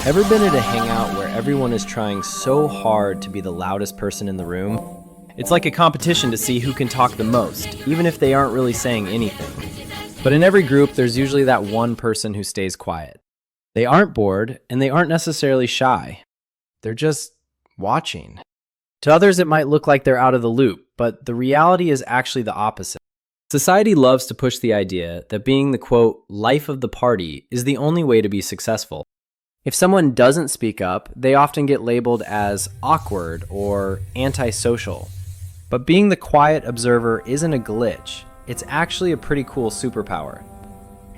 Ever been at a hangout where everyone is trying so hard to be the loudest person in the room? It's like a competition to see who can talk the most, even if they aren't really saying anything. But in every group, there's usually that one person who stays quiet. They aren't bored, and they aren't necessarily shy. They're just watching. To others, it might look like they're out of the loop, but the reality is actually the opposite. Society loves to push the idea that being the, quote, life of the party is the only way to be successful. If someone doesn't speak up, they often get labeled as awkward or antisocial. But being the quiet observer isn't a glitch. It's actually a pretty cool superpower.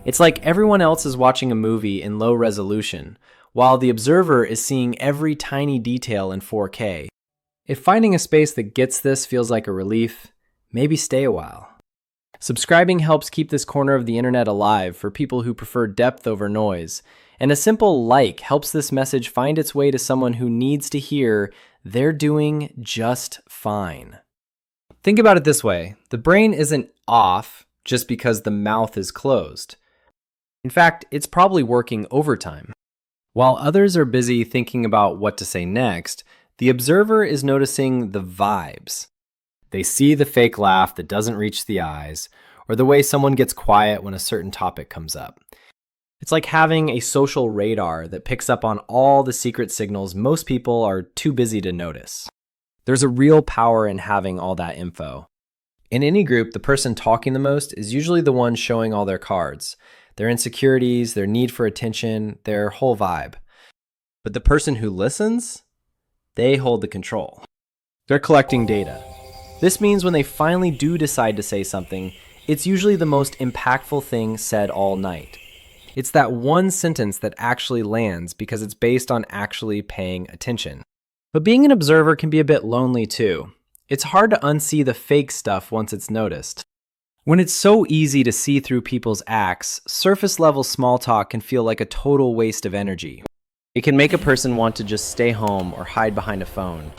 It's like everyone else is watching a movie in low resolution, while the observer is seeing every tiny detail in 4K. If finding a space that gets this feels like a relief, maybe stay a while. Subscribing helps keep this corner of the internet alive for people who prefer depth over noise. And a simple like helps this message find its way to someone who needs to hear they're doing just fine. Think about it this way. The brain isn't off just because the mouth is closed. In fact, it's probably working overtime. While others are busy thinking about what to say next, the observer is noticing the vibes. They see the fake laugh that doesn't reach the eyes, or the way someone gets quiet when a certain topic comes up. It's like having a social radar that picks up on all the secret signals most people are too busy to notice. There's a real power in having all that info. In any group, the person talking the most is usually the one showing all their cards, their insecurities, their need for attention, their whole vibe. But the person who listens, they hold the control. They're collecting data. This means when they finally do decide to say something, it's usually the most impactful thing said all night. It's that one sentence that actually lands because it's based on actually paying attention. But being an observer can be a bit lonely too. It's hard to unsee the fake stuff once it's noticed. When it's so easy to see through people's acts, surface-level small talk can feel like a total waste of energy. It can make a person want to just stay home or hide behind a phone.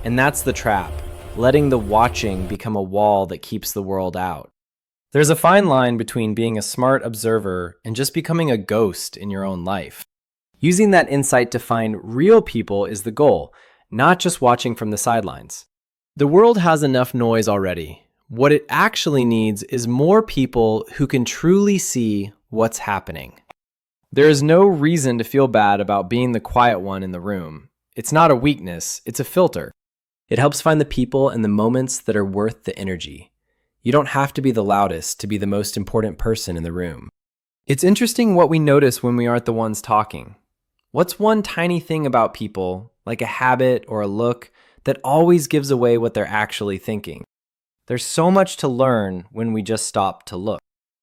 And that's the trap, letting the watching become a wall that keeps the world out. There's a fine line between being a smart observer and just becoming a ghost in your own life. Using that insight to find real people is the goal, not just watching from the sidelines. The world has enough noise already. What it actually needs is more people who can truly see what's happening. There is no reason to feel bad about being the quiet one in the room. It's not a weakness, it's a filter. It helps find the people and the moments that are worth the energy. You don't have to be the loudest to be the most important person in the room. It's interesting what we notice when we aren't the ones talking. What's one tiny thing about people, like a habit or a look, that always gives away what they're actually thinking? There's so much to learn when we just stop to look.